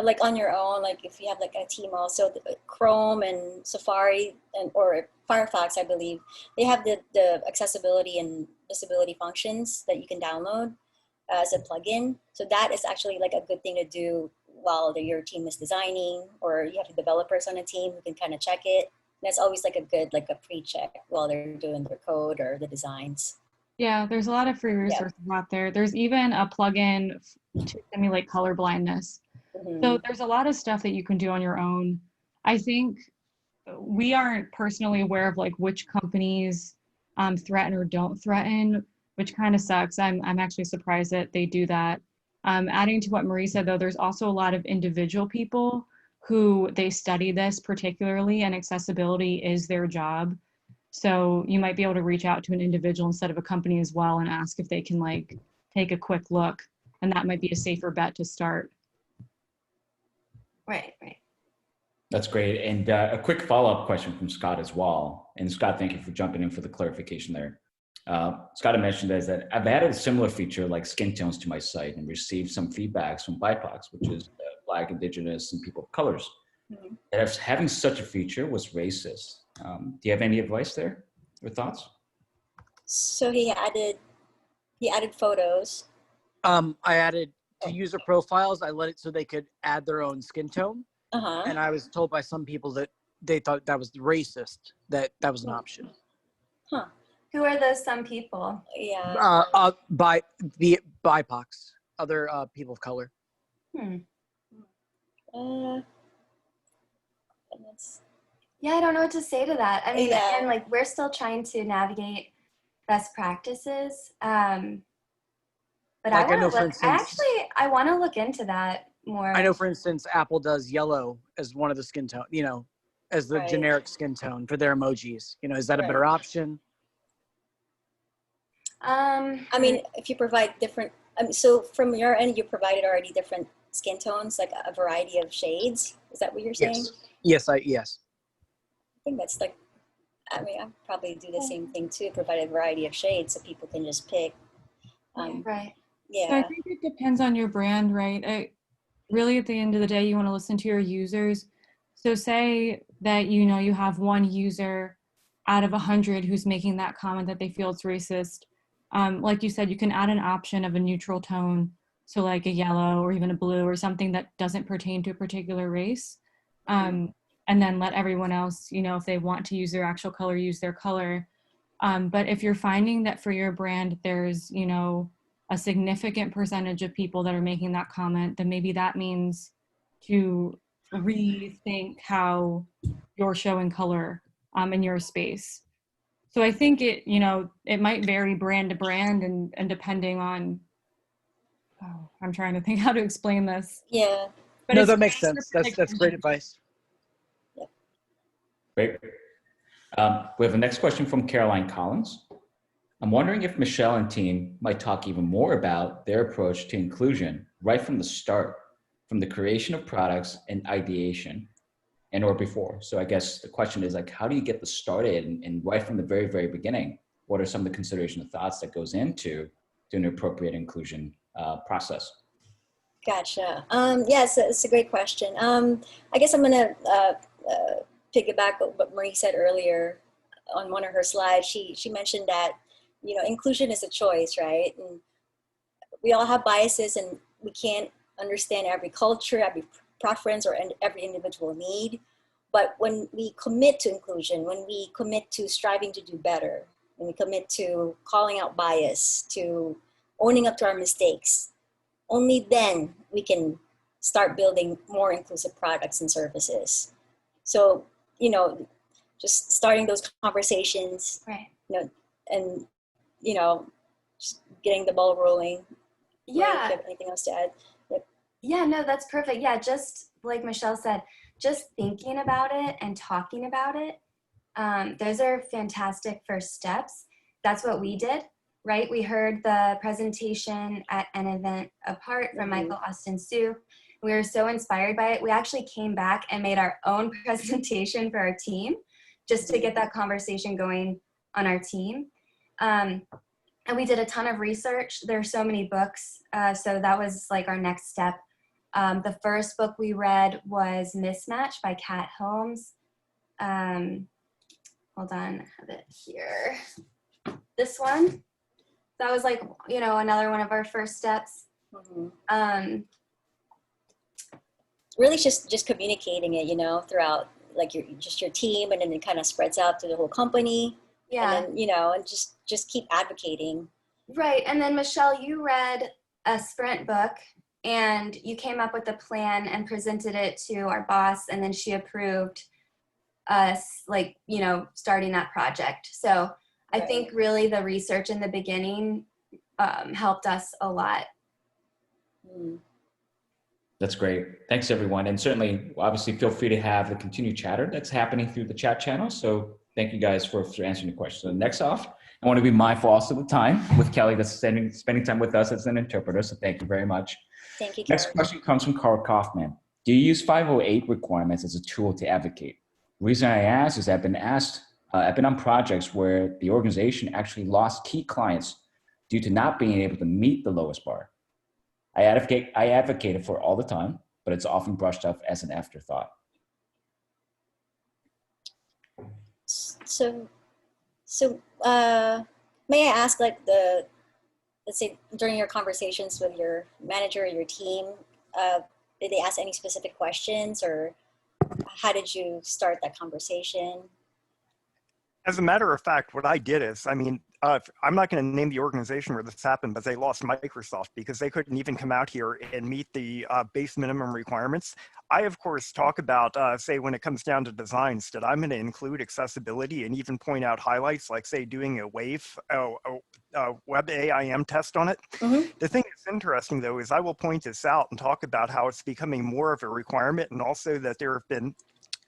Speaker 2: like on your own, like if you have like a team also, Chrome and Safari or Firefox, I believe they have the accessibility and disability functions that you can download as a plugin. So that is actually like a good thing to do while your team is designing, or you have developers on a team who can kind of check it. That's always like a pre-check while they're doing their code or the designs.
Speaker 3: Yeah, there's a lot of free resources out there. There's even a plugin to simulate color blindness. So there's a lot of stuff that you can do on your own. I think we aren't personally aware of like which companies threaten or don't threaten, which kind of sucks. I'm actually surprised that they do that. Adding to what Marie said though, there's also a lot of individual people who they study this particularly, and accessibility is their job. So you might be able to reach out to an individual instead of a company as well and ask if they can like take a quick look, and that might be a safer bet to start.
Speaker 1: Right, right.
Speaker 4: That's great. And a quick follow-up question from Scott as well. And Scott, thank you for jumping in for the clarification there. Scott had mentioned that I've added a similar feature like skin tones to my site and received some feedbacks from BIPOCs, which is Black, Indigenous, and people of colors. That if having such a feature was racist. Do you have any advice there or thoughts?
Speaker 2: So he added photos.
Speaker 5: I added to user profiles. I let it so they could add their own skin tone. And I was told by some people that they thought that was racist, that was an option.
Speaker 2: Huh.
Speaker 1: Who are those some people?
Speaker 2: Yeah.
Speaker 5: By the BIPOCs, other people of color.
Speaker 1: Yeah, I don't know what to say to that. I mean,
Speaker 2: Yeah.
Speaker 1: again, like we're still trying to navigate best practices. But
Speaker 5: Like,
Speaker 1: I
Speaker 5: I know,
Speaker 1: want to
Speaker 5: for
Speaker 1: look,
Speaker 5: instance,
Speaker 1: I want to look into that more.
Speaker 5: I know, for instance, Apple does yellow as one of the skin tone, as the generic skin tone for their emojis. Is that a better option?
Speaker 2: I mean, if you provide different, so from your end, you provided already different skin tones, like a variety of shades. Is that what you're saying?
Speaker 5: Yes.
Speaker 2: I think that's like, I mean, I'd probably do the same thing too, provide a variety of shades so people can just pick.
Speaker 1: Right.
Speaker 2: Yeah.
Speaker 3: So I think it depends on your brand, right? Really, at the end of the day, you want to listen to your users. So say that you have one user out of 100 who's making that comment that they feel it's racist. Like you said, you can add an option of a neutral tone, so like a yellow or even a blue or something that doesn't pertain to a particular race. And then let everyone else, if they want to use their actual color, use their color. But if you're finding that for your brand, there's, a significant percentage of people that are making that comment, then maybe that means to rethink how you're showing color in your space. So I think it might vary brand to brand and depending on, I'm trying to think how to explain this.
Speaker 2: Yeah.
Speaker 3: But
Speaker 5: no, that makes sense. That's great advice.
Speaker 2: Yeah.
Speaker 4: Great. We have a next question from Caroline Collins. I'm wondering if Michelle and team might talk even more about their approach to inclusion right from the start, from the creation of products and ideation and or before. So I guess the question is like, how do you get this started and right from the very, very beginning? What are some of the consideration and thoughts that goes into an appropriate inclusion process?
Speaker 2: Gotcha. Yes, it's a great question. I guess I'm gonna piggyback what Marie said earlier on one of her slides. She mentioned that inclusion is a choice, right? And we all have biases, and we can't understand every culture, every preference, or every individual need. But when we commit to inclusion, when we commit to striving to do better, when we commit to calling out bias, to owning up to our mistakes, only then we can start building more inclusive products and services. So, just starting those conversations,
Speaker 1: right.
Speaker 2: And, just getting the ball rolling.
Speaker 1: Yeah.
Speaker 2: Do you have anything else to add? Yep.
Speaker 1: Yeah, no, that's perfect. Yeah, just like Michelle said, just thinking about it and talking about it, those are fantastic first steps. That's what we did, right? We heard the presentation at an event apart from Michael Austin Sue. We were so inspired by it. We actually came back and made our own presentation for our team just to get that conversation going on our team. And we did a ton of research. There are so many books. So that was like our next step. The first book we read was Mismatch by Kat Holmes. Hold on, I have it here. This one. That was like, another one of our first steps.
Speaker 2: Really just communicating it, throughout like just your team, and then it kind of spreads out to the whole company.
Speaker 1: Yeah.
Speaker 2: And then, you know, and just keep advocating.
Speaker 1: Right. And then Michelle, you read a sprint book and you came up with a plan and presented it to our boss, and then she approved us, like, you know, starting that project. So I think really the research in the beginning helped us a lot.
Speaker 4: That's great. Thanks, everyone. And certainly, obviously, feel free to have the continued chatter that's happening through the chat channel. So thank you guys for answering the question. So next off, I want to be mindful also of the time with Kelly that's spending time with us as an interpreter. So thank you very much.
Speaker 2: Thank you, Kelly.
Speaker 4: Next question comes from Carl Kaufman. Do you use 508 requirements as a tool to advocate? The reason I ask is I've been on projects where the organization actually lost key clients due to not being able to meet the lowest bar. I advocate for it all the time, but it's often brushed off as an afterthought.
Speaker 2: So may I ask, like, let's say during your conversations with your manager or your team, did they ask any specific questions, or how did you start that conversation?
Speaker 6: As a matter of fact, what I did is, I mean, I'm not going to name the organization where this happened, but they lost Microsoft because they couldn't even come out here and meet the base minimum requirements. I, of course, talk about, say, when it comes down to designs, that I'm going to include accessibility and even point out highlights, like, say, doing a web AIM test on it. The thing that's interesting, though, is I will point this out and talk about how it's becoming more of a requirement, and also that there have been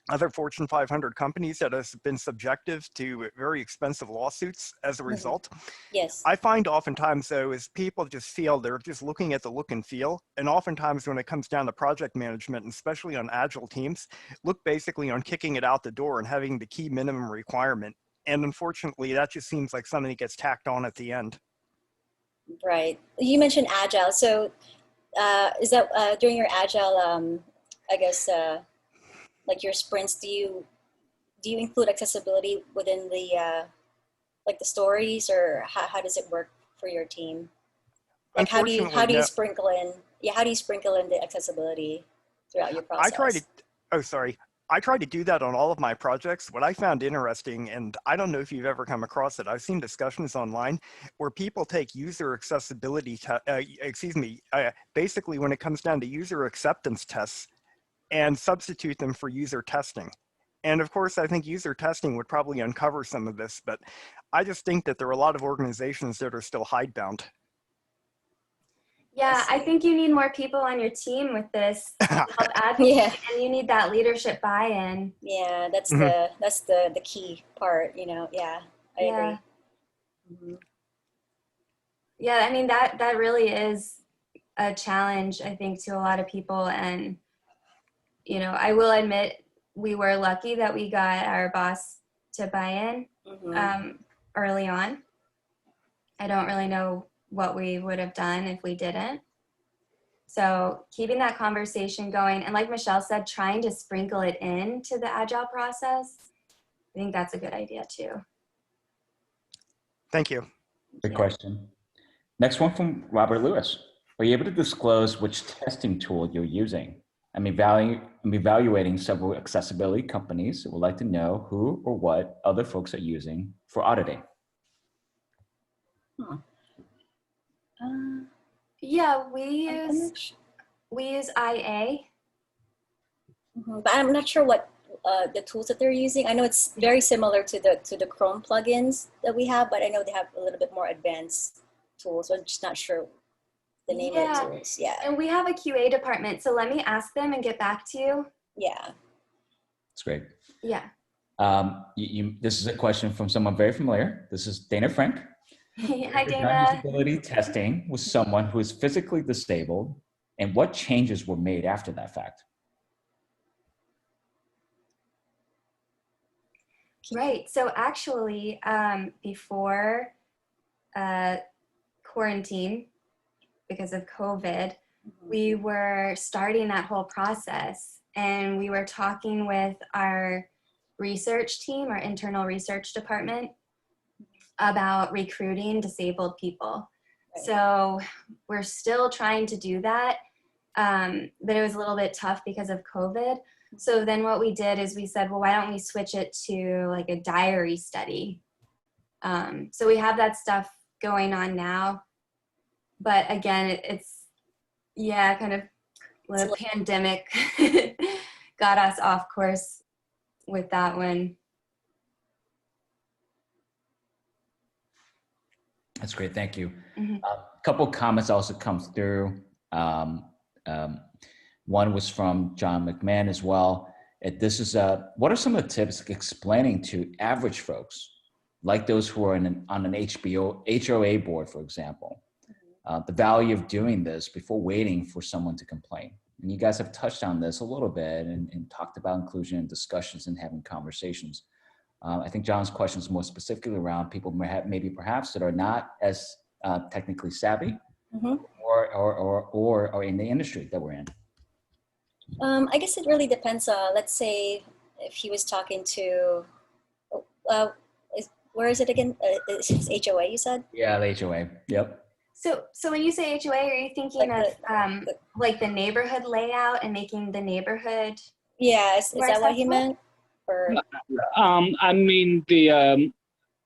Speaker 6: other Fortune 500 companies that have been subjective to very expensive lawsuits as a result.
Speaker 2: Yes.
Speaker 6: I find oftentimes, though, is people just feel they're just looking at the look and feel. And oftentimes when it comes down to project management, and especially on agile teams, look basically on kicking it out the door and having the key minimum requirement. And unfortunately, that just seems like something that gets tacked on at the end.
Speaker 2: Right. You mentioned agile. So is that during your agile, I guess, like your sprints, do you include accessibility within the like the stories, or how does it work for your team? Like how do you sprinkle in the accessibility throughout your process?
Speaker 6: I try to do that on all of my projects. What I found interesting, and I don't know if you've ever come across it, I've seen discussions online where people take user accessibility, basically when it comes down to user acceptance tests, and substitute them for user testing. And of course, I think user testing would probably uncover some of this, but I just think that there are a lot of organizations that are still hidebound.
Speaker 1: Yeah, I think you need more people on your team with this to help advocate, and you need that leadership buy-in.
Speaker 2: Yeah, that's the key part, you know. Yeah, I agree.
Speaker 1: Yeah, I mean, that really is a challenge, I think, to a lot of people. And you know, I will admit we were lucky that we got our boss to buy in early on. I don't really know what we would have done if we didn't. So keeping that conversation going, and like Michelle said, trying to sprinkle it into the agile process, I think that's a good idea too.
Speaker 6: Thank you.
Speaker 4: Good question. Next one from Robert Lewis. Are you able to disclose which testing tool you're using? I'm evaluating several accessibility companies that would like to know who or what other folks are using for auditing.
Speaker 1: Yeah, we use IA.
Speaker 2: But I'm not sure what the tools that they're using. I know it's very similar to the Chrome plugins that we have, but I know they have a little bit more advanced tools. So I'm just not sure the name of the tools. Yeah.
Speaker 1: And we have a QA department, so let me ask them and get back to you.
Speaker 2: Yeah.
Speaker 4: That's great.
Speaker 1: Yeah.
Speaker 4: This is a question from someone very familiar. This is Dana Frank.
Speaker 1: Hi, Dana.
Speaker 4: Disability testing with someone who is physically disabled, and what changes were made after that fact?
Speaker 1: Right. So actually, before quarantine, because of COVID, we were starting that whole process, and we were talking with our research team, our internal research department, about recruiting disabled people. Right. So we're still trying to do that, but it was a little bit tough because of COVID. So then what we did is we said, well, why don't we switch it to like a diary study? So we have that stuff going on now. But again, it's, yeah, kind of the pandemic got us off course with that one.
Speaker 4: That's great. Thank you.
Speaker 1: Mm-hmm.
Speaker 4: A couple comments also comes through. One was from John McMahon as well. This is what are some of the tips explaining to average folks, like those who are on an HOA board, for example, the value of doing this before waiting for someone to complain? And you guys have touched on this a little bit and talked about inclusion in discussions and having conversations. I think John's question is more specifically around people maybe perhaps that are not as technically savvy, or in the industry that we're in.
Speaker 2: I guess it really depends. Let's say if he was talking to, where is it again? It's HOA, you said?
Speaker 4: Yeah, the HOA. Yep.
Speaker 1: So when you say HOA, are you thinking of like the neighborhood layout and making the neighborhood?
Speaker 2: Yeah, is that what he meant? Or
Speaker 7: I mean the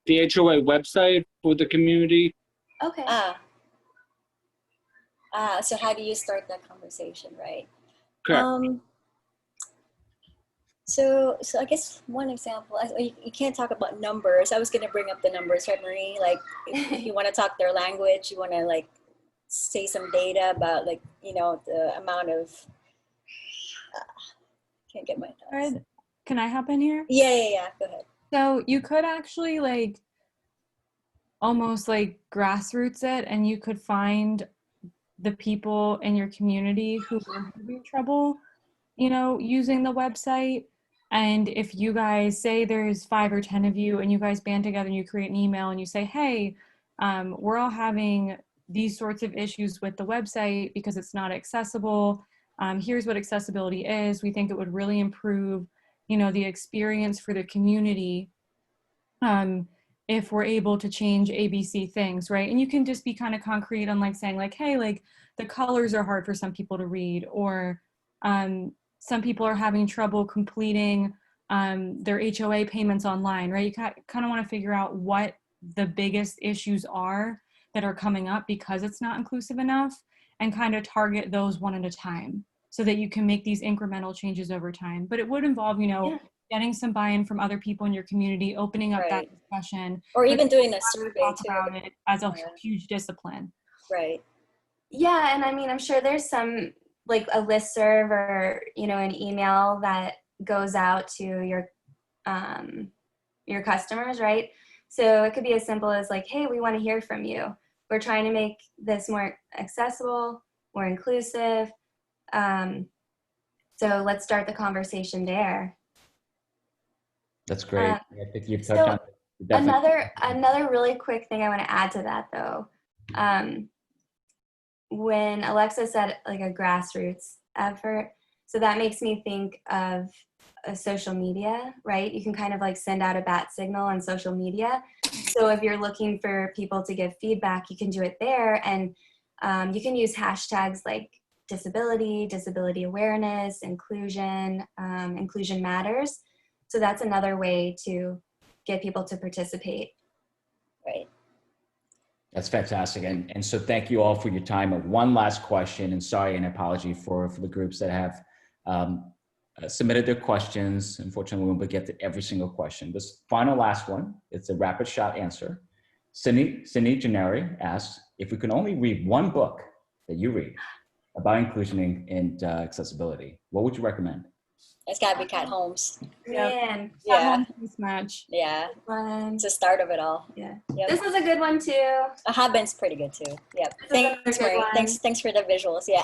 Speaker 7: HOA website for the community.
Speaker 1: Okay.
Speaker 2: So how do you start that conversation, right?
Speaker 7: Correct.
Speaker 2: So I guess one example, you can't talk about numbers. I was going to bring up the numbers, right, Marie? Like, if you want to talk their language, you want to like say some data about like, you know, the amount of, can't get my thoughts.
Speaker 3: Can I hop in here?
Speaker 2: Yeah. Go ahead.
Speaker 3: So you could actually like almost like grassroots it, and you could find the people in your community who are having trouble, you know, using the website. And if you guys say there's 5 or 10 of you and you guys band together and you create an email and you say, hey, we're all having these sorts of issues with the website because it's not accessible. Here's what accessibility is. We think it would really improve, you know, the experience for the community if we're able to change ABC things, right? And you can just be kind of concrete on like saying like, hey, like the colors are hard for some people to read, or some people are having trouble completing their HOA payments online, right? You kind of want to figure out what the biggest issues are that are coming up because it's not inclusive enough, and kind of target those one at a time so that you can make these incremental changes over time. But it would involve, you know, getting some buy-in from other people in your community, opening up that discussion.
Speaker 2: Or even doing a survey
Speaker 3: talk
Speaker 2: too.
Speaker 3: about it as a huge discipline.
Speaker 2: Right.
Speaker 1: Yeah, and I mean, I'm sure there's some like a listserv or, you know, an email that goes out to your customers, right? So it could be as simple as like, hey, we want to hear from you. We're trying to make this more accessible, more inclusive. So let's start the conversation there.
Speaker 4: That's great. I think you've touched on
Speaker 1: another really quick thing I want to add to that though. When Alexa said like a grassroots effort, so that makes me think of social media, right? You can kind of like send out a bat signal on social media. So if you're looking for people to give feedback, you can do it there. And you can use hashtags like disability awareness, inclusion, inclusion matters. So that's another way to get people to participate.
Speaker 2: Right.
Speaker 4: That's fantastic. And so thank you all for your time. One last question, and sorry, an apology for the groups that have submitted their questions. Unfortunately, we won't get to every single question. This last one, it's a rapid shot answer. Cindy Gennari asks, if we can only read one book that you read about inclusion and accessibility, what would you recommend?
Speaker 2: It's got to be Cat Holmes.
Speaker 1: Man.
Speaker 2: Yeah.
Speaker 3: Match.
Speaker 2: Yeah. It's the start of it all.
Speaker 1: Yeah.
Speaker 2: Yep.
Speaker 1: This was a good one too.
Speaker 2: Habben's pretty good too. Yep. Thanks, Marie. Thanks for the visuals. Yeah.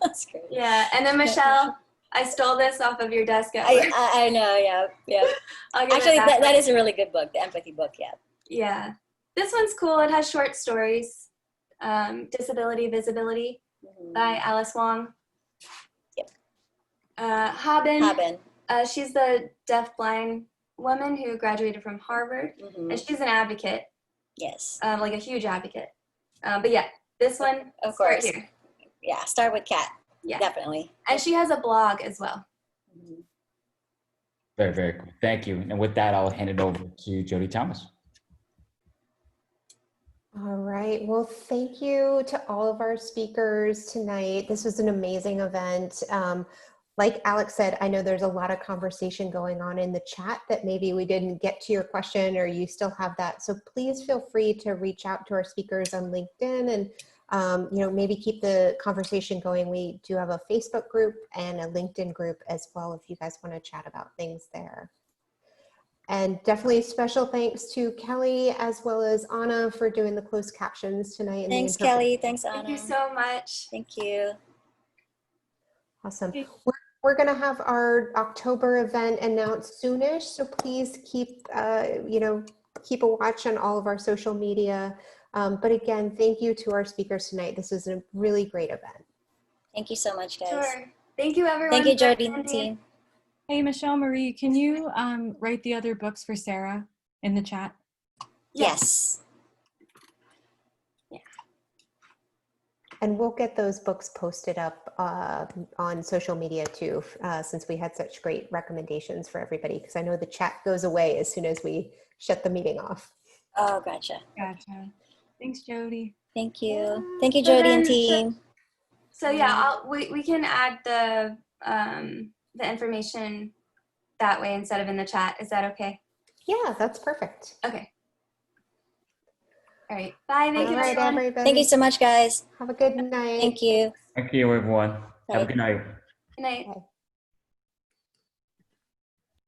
Speaker 2: That's great.
Speaker 1: Yeah. And then Michelle, I stole this off of your desk at work.
Speaker 2: I know. Yeah. Actually, that is a really good book, the empathy book. Yeah.
Speaker 1: Yeah. This one's cool. It has short stories. Disability Visibility by Alice Wong. Haben. She's the deaf-blind woman who graduated from Harvard, and she's an advocate.
Speaker 2: Yes.
Speaker 1: Like a huge advocate. But yeah, this one,
Speaker 2: of course.
Speaker 1: Here.
Speaker 2: Yeah, start with Cat.
Speaker 1: Yeah,
Speaker 2: definitely.
Speaker 1: And she has a blog as well.
Speaker 4: Very, very cool. Thank you. And with that, I'll hand it over to Jody Thomas.
Speaker 8: All right. Well, thank you to all of our speakers tonight. This was an amazing event. Like Alex said, I know there's a lot of conversation going on in the chat that maybe we didn't get to your question or you still have that. So please feel free to reach out to our speakers on LinkedIn and maybe keep the conversation going. We do have a Facebook group and a LinkedIn group as well if you guys want to chat about things there. And definitely special thanks to Kelly as well as Anna for doing the closed captions tonight.
Speaker 2: Thanks, Kelly. Thanks, Anna.
Speaker 1: Thank you so much.
Speaker 2: Thank you.
Speaker 8: Awesome. We're going to have our October event announced soonish, so please keep keep a watch on all of our social media. But again, thank you to our speakers tonight. This is a really great event.
Speaker 2: Thank you so much, guys.
Speaker 1: Sure. Thank you, everyone.
Speaker 2: Thank you, Jody and team.
Speaker 3: Hey, Michelle Marie, can you write the other books for Sarah in the chat?
Speaker 2: Yes.
Speaker 8: Yeah. And we'll get those books posted up on social media too, since we had such great recommendations for everybody, because I know the chat goes away as soon as we shut the meeting off.
Speaker 2: Oh, gotcha.
Speaker 3: Gotcha. Thanks, Jody.
Speaker 2: Thank you. Thank you, Jody and team.
Speaker 1: So yeah, we can add the information that way instead of in the chat. Is that okay?
Speaker 8: Yeah, that's perfect.
Speaker 1: Okay. All right. Bye. Thank you,
Speaker 8: All right,
Speaker 1: everyone.
Speaker 8: everybody.
Speaker 2: Thank you so much, guys.
Speaker 8: Have a good night.
Speaker 2: Thank you.
Speaker 4: Thank you, everyone.
Speaker 2: Bye.
Speaker 4: Have a good night.
Speaker 1: Good night.
Speaker 8: Bye.